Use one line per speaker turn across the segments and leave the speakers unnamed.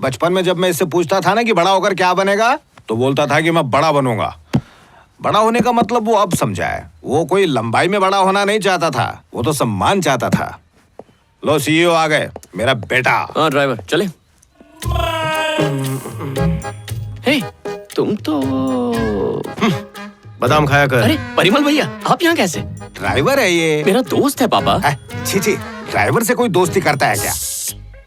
बचपन में जब मैं इससे पूछता था ना कि बड़ा होकर क्या बनेगा, तो बोलता था कि मैं बड़ा बनूंगा। बड़ा होने का मतलब वो अब समझा है। वो कोई लंबाई में बड़ा होना नहीं चाहता था, वो तो सम्मान चाहता था। लो सीईओ आ गए, मेरा बेटा।
हाँ ड्राइवर चले। हे, तुम तो
बादाम खाया कर।
अरे परिमल भैया, आप यहाँ कैसे?
ड्राइवर है ये।
मेरा दोस्त है पापा।
छी छी, ड्राइवर से कोई दोस्ती करता है क्या?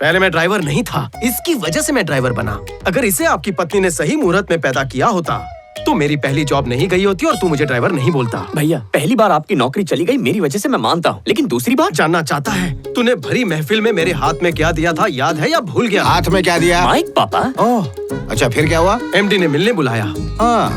पहले मैं ड्राइवर नहीं था, इसकी वजह से मैं ड्राइवर बना। अगर इसे आपकी पत्नी ने सही मुहूर्त में पैदा किया होता तो मेरी पहली जॉब नहीं गई होती और तू मुझे ड्राइवर नहीं बोलता।
भैया पहली बार आपकी नौकरी चली गई मेरी वजह से, मैं मानता हूँ, लेकिन दूसरी बार
जानना चाहता है तूने भरी महफिल में मेरे हाथ में क्या दिया था, याद है या भूल गया?
हाथ में क्या दिया?
माइक पापा।
ओह अच्छा, फिर क्या हुआ?
एमडी ने मिलने बुलाया।
हाँ,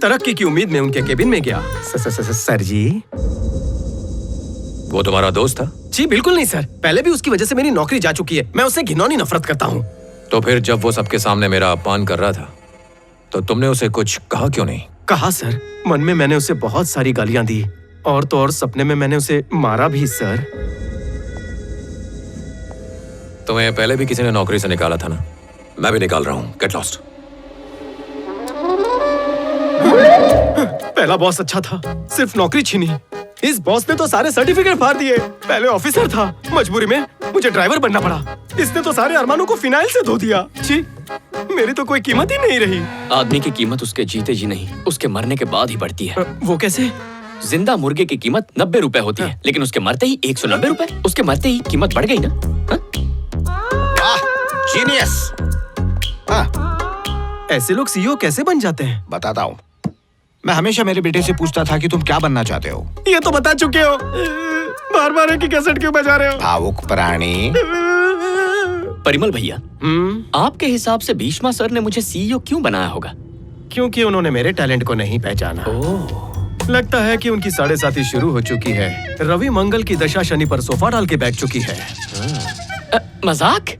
तरक्की की उम्मीद में उनके केबिन में गया। सर जी।
वो तुम्हारा दोस्त था?
जी बिल्कुल नहीं सर, पहले भी उसकी वजह से मेरी नौकरी जा चुकी है। मैं उससे घिनौनी नफरत करता हूँ।
तो फिर जब वो सबके सामने मेरा अपमान कर रहा था तो तुमने उसे कुछ कहा क्यों नहीं?
कहा सर, मन में मैंने उसे बहुत सारी गालियां दी और तो और सपने में मैंने उसे मारा भी सर।
तुम्हें पहले भी किसी ने नौकरी से निकाला था ना? मैं भी निकाल रहा हूँ, गेट लॉस्ट।
पहला बॉस अच्छा था, सिर्फ नौकरी छीनी। इस बॉस ने तो सारे सर्टिफिकेट फाड़ दिए। पहले ऑफिसर था, मजबूरी में मुझे ड्राइवर बनना पड़ा। इसने तो सारे अरमानों को फिनाइल से धो दिया। छी, मेरी तो कोई कीमत ही नहीं रही।
आदमी की कीमत उसके जीते जी नहीं, उसके मरने के बाद ही बढ़ती है।
वो कैसे?
जिंदा मुर्गे की कीमत 90 रुपए होती है, लेकिन उसके मरते ही 190 रुपए। उसके मरते ही कीमत बढ़ गई ना।
जीनियस।
ऐसे लोग सीईओ कैसे बन जाते हैं?
बताता हूँ। मैं हमेशा मेरे बेटे से पूछता था कि तुम क्या बनना चाहते हो।
ये तो बता चुके हो, बार बार एक ही कैसेट क्यों बजा रहे हो?
भावुक प्राणी।
परिमल भैया, आपके हिसाब से भीष्मा सर ने मुझे सीईओ क्यों बनाया होगा?
क्योंकि उन्होंने मेरे टैलेंट को नहीं पहचाना। लगता है कि उनकी 7.5 शुरू हो चुकी है। रवि मंगल की दशा शनि पर सोफा डाल के बैठ चुकी है।
मजाक?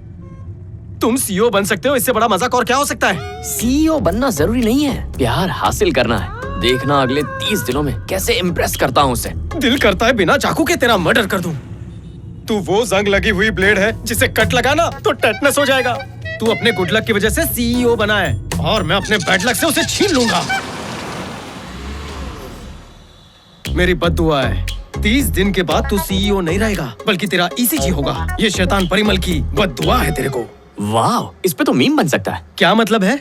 तुम सीईओ बन सकते हो, इससे बड़ा मजाक और क्या हो सकता है?
सीईओ बनना जरूरी नहीं है, प्यार हासिल करना है। देखना अगले 30 दिनों में कैसे इम्प्रेस करता हूँ उसे।
दिल करता है बिना चाकू के तेरा मर्डर कर दूं। तू वो जंग लगी हुई ब्लेड है जिसे कट लगाना तो टेटनस हो जाएगा। तू अपने गुड लक की वजह से सीईओ बना है और मैं अपने बैड लक से उसे छीन लूंगा। मेरी बद्दुआ है, 30 दिन के बाद तू सीईओ नहीं रहेगा बल्कि तेरा ईसीजी होगा। ये शैतान परिमल की बद्दुआ है तेरे को।
वाह, इस पे तो मीम बन सकता है।
क्या मतलब है?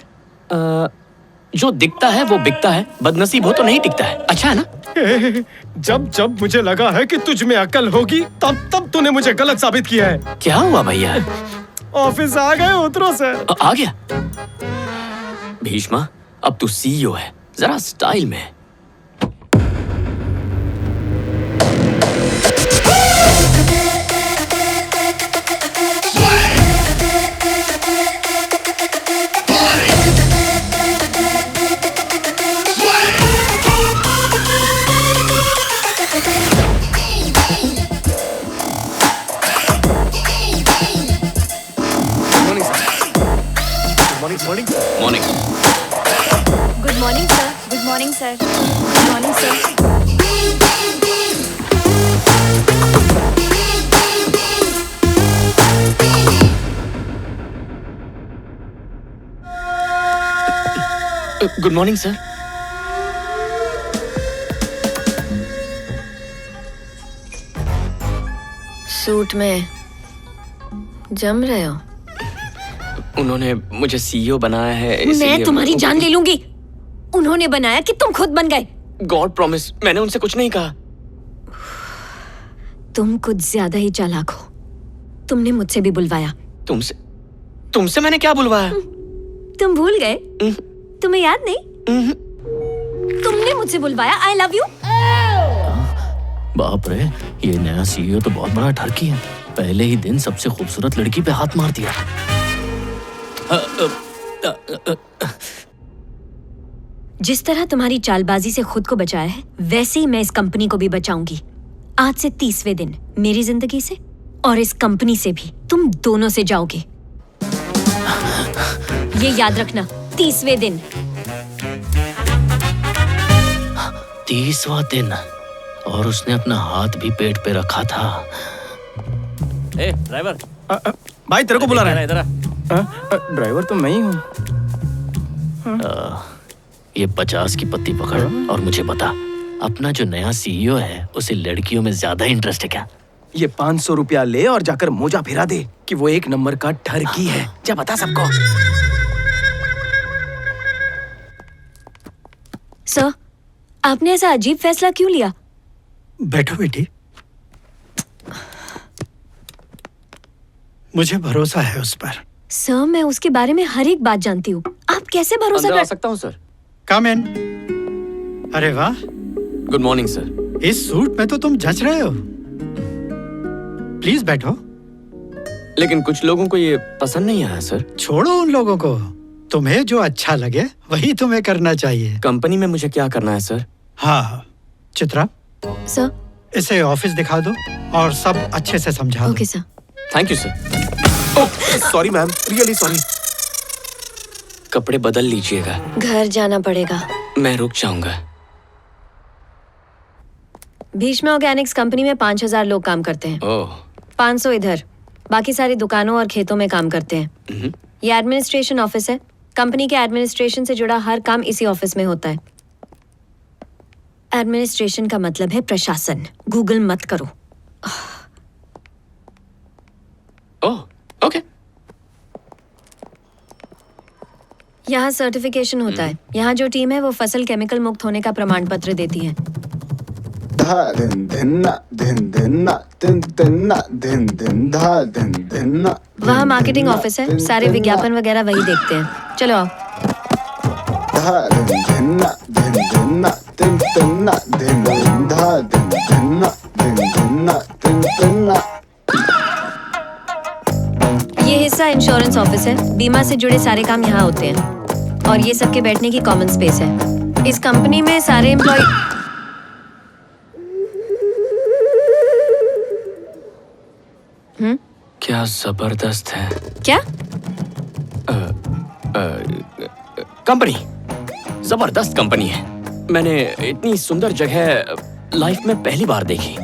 जो दिखता है वो बिकता है, बदनसीब हो तो नहीं टिकता है। अच्छा है ना?
जब जब मुझे लगा है कि तुझ में अकल होगी तब तब तूने मुझे गलत साबित किया है।
क्या हुआ भैया?
ऑफिस आ गए उतरो सर।
आ गया। भीष्मा, अब तू सीईओ है, जरा स्टाइल में।
Morning.
Morning.
Good morning sir. Good morning sir. Good morning sir.
Good morning sir.
Suit में जम रहे हो?
उन्होंने मुझे सीईओ बनाया है,
मैं तुम्हारी जान ले लूंगी। उन्होंने बनाया कि तुम खुद बन गए?
गॉड प्रॉमिस, मैंने उनसे कुछ नहीं कहा।
तुम कुछ ज्यादा ही चालाक हो। तुमने मुझसे भी बुलवाया।
तुमसे मैंने क्या बुलवाया?
तुम भूल गए? तुम्हें याद नहीं? तुमने मुझसे बुलवाया आई लव यू।
बाप रे, ये नया सीईओ तो बहुत बड़ा ठरकी है। पहले ही दिन सबसे खूबसूरत लड़की पे हाथ मार दिया।
जिस तरह तुम्हारी चालबाजी से खुद को बचाया है, वैसे ही मैं इस कंपनी को भी बचाऊंगी। आज से 30वें दिन मेरी जिंदगी से और इस कंपनी से भी तुम दोनों से जाओगे। ये याद रखना, 30वें दिन।
30वां दिन, और उसने अपना हाथ भी पेट पे रखा था। ए ड्राइवर,
भाई तेरे को बुला रहा है।
इधर आ।
ड्राइवर तो मैं ही हूँ।
ये 50 की पत्ती पकड़ और मुझे बता, अपना जो नया सीईओ है उसे लड़कियों में ज्यादा इंटरेस्ट है क्या?
ये 500 रुपया ले और जाकर मोजा फिरा दे कि वो एक नंबर का ठरकी है। जा बता सबको।
सर, आपने ऐसा अजीब फैसला क्यों लिया?
बैठो बेटी। मुझे भरोसा है उस पर।
सर, मैं उसके बारे में हर एक बात जानती हूँ। आप कैसे भरोसा
अंदर आ
कर
सकता हूँ सर?
कम इन। अरे वाह,
गुड मॉर्निंग सर।
इस सूट में तो तुम जच रहे हो। प्लीज बैठो।
लेकिन कुछ लोगों को ये पसंद नहीं आया सर।
छोड़ो उन लोगों को, तुम्हें जो अच्छा लगे वही तुम्हें करना चाहिए।
कंपनी में मुझे क्या करना है सर?
हाँ चित्रा,
सर।
इसे ऑफिस दिखा दो और सब अच्छे से समझा दो।
Okay sir.
Thank you sir.
Sorry ma'am, really sorry.
कपड़े बदल लीजिएगा,
घर जाना पड़ेगा।
मैं रुक जाऊंगा।
भीष्मा ऑर्गेनिक्स कंपनी में 5000 लोग काम करते हैं।
ओह
500 इधर, बाकी सारी दुकानों और खेतों में काम करते हैं। ये एडमिनिस्ट्रेशन ऑफिस है। कंपनी के एडमिनिस्ट्रेशन से जुड़ा हर काम इसी ऑफिस में होता है। एडमिनिस्ट्रेशन का मतलब है प्रशासन। गूगल मत करो।
Oh okay.
यहाँ सर्टिफिकेशन होता है। यहाँ जो टीम है वो फसल केमिकल मुक्त होने का प्रमाण पत्र देती है। वहाँ मार्केटिंग ऑफिस है। सारे विज्ञापन वगैरह वही देखते हैं। चलो आओ। ये हिस्सा इंश्योरेंस ऑफिस है। बीमा से जुड़े सारे काम यहाँ होते हैं और ये सबके बैठने की कॉमन स्पेस है। इस कंपनी में सारे एम्प्लॉय
क्या जबरदस्त है।
क्या?
कंपनी जबरदस्त कंपनी है। मैंने इतनी सुंदर जगह लाइफ में पहली बार देखी।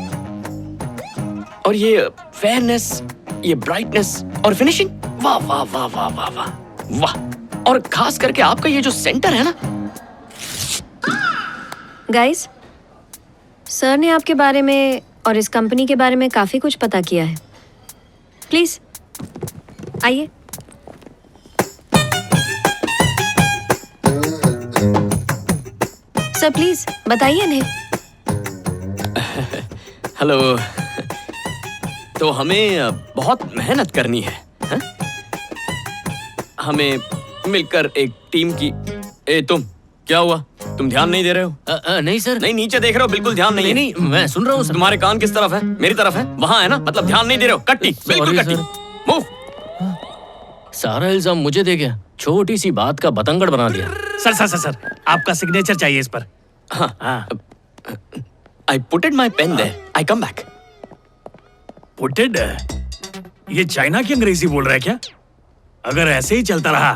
और ये फेयरनेस, ये ब्राइटनेस और फिनिशिंग, वाह वाह वाह वाह वाह वाह वाह। और खास करके आपका ये जो सेंटर है ना।
गाइस, सर ने आपके बारे में और इस कंपनी के बारे में काफी कुछ पता किया है। प्लीज आइए। सर प्लीज बताइए इन्हें।
हेलो। तो हमें बहुत मेहनत करनी है, हा? हमें मिलकर एक टीम की। तुम क्या हुआ? तुम ध्यान नहीं दे रहे हो?
नहीं सर।
नहीं, नीचे देख रहे हो, बिल्कुल ध्यान नहीं है।
नहीं, मैं सुन रहा हूँ सर।
तुम्हारे कान किस तरफ है? मेरी तरफ है? वहाँ है ना? मतलब ध्यान नहीं दे रहे हो। कट्टी, बिल्कुल कट्टी। मूव।
सारा इल्जाम मुझे दे गया। छोटी सी बात का बतंगड़ बना दिया।
सर सर सर सर, आपका सिग्नेचर चाहिए इस पर।
हाँ। I putted my pen there. I come back.
Putted? ये चाइना की अंग्रेजी बोल रहा है क्या? अगर ऐसे ही चलता रहा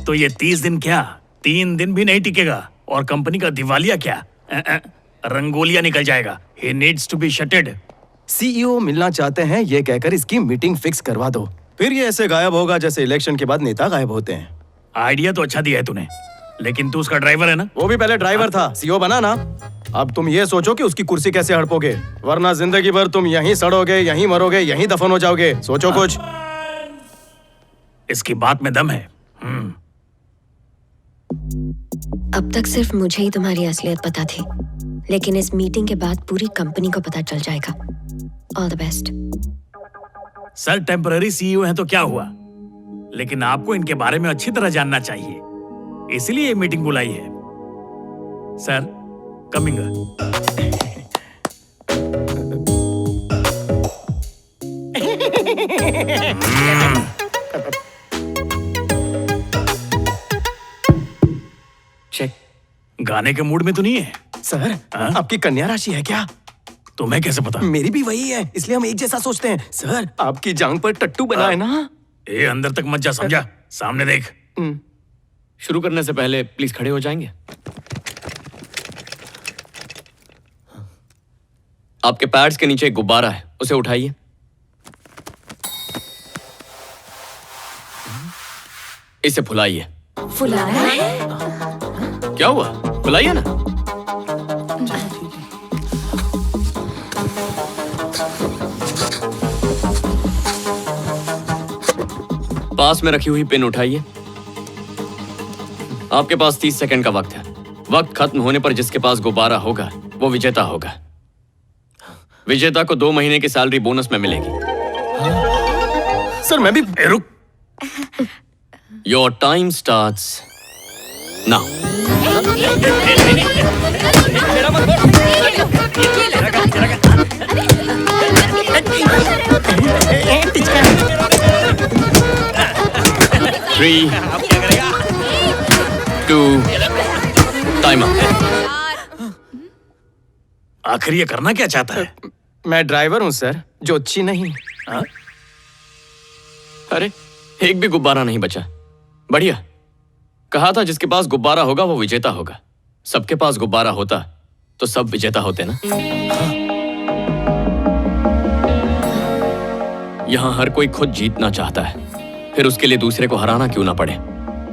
तो ये 30 दिन क्या 3 दिन भी नहीं टिकेगा और कंपनी का दिवालिया क्या रंगोलिया निकल जाएगा। He needs to be shutted.
CEO मिलना चाहते हैं ये कहकर इसकी मीटिंग फिक्स करवा दो। फिर ये ऐसे गायब होगा जैसे इलेक्शन के बाद नेता गायब होते हैं।
आइडिया तो अच्छा दिया है तूने, लेकिन तू उसका ड्राइवर है ना?
वो भी पहले ड्राइवर था, सीईओ बना ना। अब तुम ये सोचो कि उसकी कुर्सी कैसे हड़पोगे, वरना जिंदगी भर तुम यहीं सड़ोगे, यहीं मरोगे, यहीं दफन हो जाओगे। सोचो कुछ।
इसकी बात में दम है।
अब तक सिर्फ मुझे ही तुम्हारी असलियत पता थी, लेकिन इस मीटिंग के बाद पूरी कंपनी को पता चल जाएगा। All the best.
Sir temporary CEO है तो क्या हुआ, लेकिन आपको इनके बारे में अच्छी तरह जानना चाहिए, इसलिए ये मीटिंग बुलाई है। Sir coming.
चेक।
गाने के मूड में तो नहीं है?
सर
हाँ?
आपकी कन्या राशि है क्या?
तुम्हें कैसे पता?
मेरी भी वही है, इसलिए हम एक जैसा सोचते हैं। सर आपकी जांग पर टट्टू बना है ना।
ए अंदर तक मत जा, समझा? सामने देख।
शुरू करने से पहले प्लीज खड़े हो जाएंगे? आपके पैड्स के नीचे एक गुब्बारा है, उसे उठाइए। इसे फुलाइए।
फुलाना है?
क्या हुआ? फुलाइए ना। पास में रखी हुई पिन उठाइए। आपके पास 30 सेकंड का वक्त है। वक्त खत्म होने पर जिसके पास गुब्बारा होगा वो विजेता होगा। विजेता को 2 महीने की सैलरी बोनस में मिलेगी।
सर मैं भी
रुक।
Your time starts now. Three, 2, time up.
आखिर ये करना क्या चाहता है?
मैं ड्राइवर हूँ सर, ज्योतिषी नहीं।
हाँ?
अरे एक भी गुब्बारा नहीं बचा। बढ़िया। कहा था जिसके पास गुब्बारा होगा वो विजेता होगा। सबके पास गुब्बारा होता तो सब विजेता होते ना। यहां हर कोई खुद जीतना चाहता है, फिर उसके लिए दूसरे को हराना क्यों ना पड़े।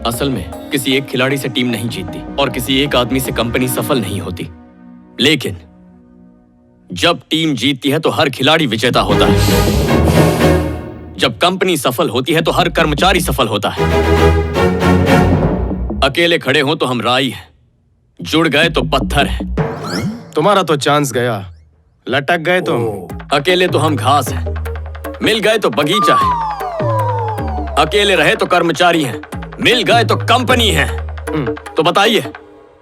असल में किसी एक खिलाड़ी से टीम नहीं जीतती और किसी एक आदमी से कंपनी सफल नहीं होती। लेकिन जब टीम जीतती है तो हर खिलाड़ी विजेता होता है। जब कंपनी सफल होती है तो हर कर्मचारी सफल होता है। अकेले खड़े हो तो हम राई हैं, जुड़ गए तो पत्थर हैं।
तुम्हारा तो चांस गया, लटक गए तुम।
अकेले तो हम घास हैं, मिल गए तो बगीचा है। अकेले रहे तो कर्मचारी हैं, मिल गए तो कंपनी है। तो बताइए,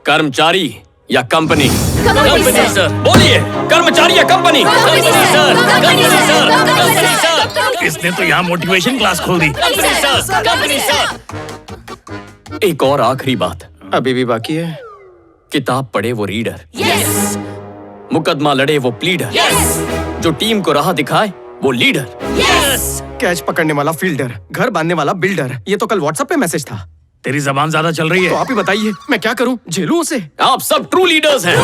कर्मचारी या कंपनी?
Company
sir. बोलिए, कर्मचारी या company?
Company sir.
Company sir. Company sir.
इसने तो यहाँ मोटिवेशन क्लास खोल दी।
Company sir. एक और आखिरी बात,
अभी भी बाकी है।
किताब पढ़े वो रीडर,
यस
मुकदमा लड़े वो प्लीडर,
यस
जो टीम को राह दिखाए वो लीडर।
यस
कैच पकड़ने वाला फील्डर, घर बांधने वाला बिल्डर। ये तो कल व्हाट्सएप पे मैसेज था।
तेरी जबान ज्यादा चल रही
तो
है।
आप ही बताइए, मैं क्या करूं? झेलूं उसे?
आप सब ट्रू लीडर्स हैं।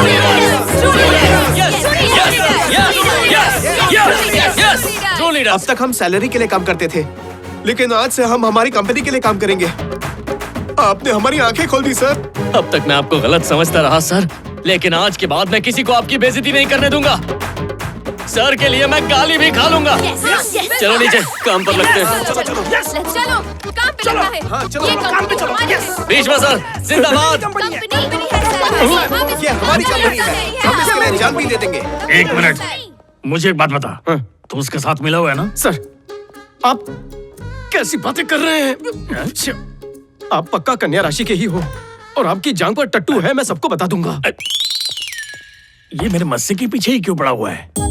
True leaders.
अब तक हम सैलरी के लिए काम करते थे, लेकिन आज से हम हमारी कंपनी के लिए काम करेंगे। आपने हमारी आंखें खोल दी सर।
अब तक मैं आपको गलत समझता रहा सर, लेकिन आज के बाद मैं किसी को आपकी बेइज्जती नहीं करने दूंगा। सर के लिए मैं गाली भी खा लूंगा। चलो नीचे काम पर लगते हैं।
चलो काम पे लगना है। ये काम पे चलो।
भीष्म सर जिंदाबाद।
कंपनी है सर।
ये हमारी कंपनी है, हम इसके लिए जान भी दे देंगे।
1 मिनट, मुझे एक बात बता। तू उसके साथ मिला हुआ है ना?
सर आप कैसी बातें कर रहे हैं? आप पक्का कन्या राशि के ही हो और आपकी जांग पर टट्टू है, मैं सबको बता दूंगा।
ये मेरे मस्से के पीछे ही क्यों पड़ा हुआ है?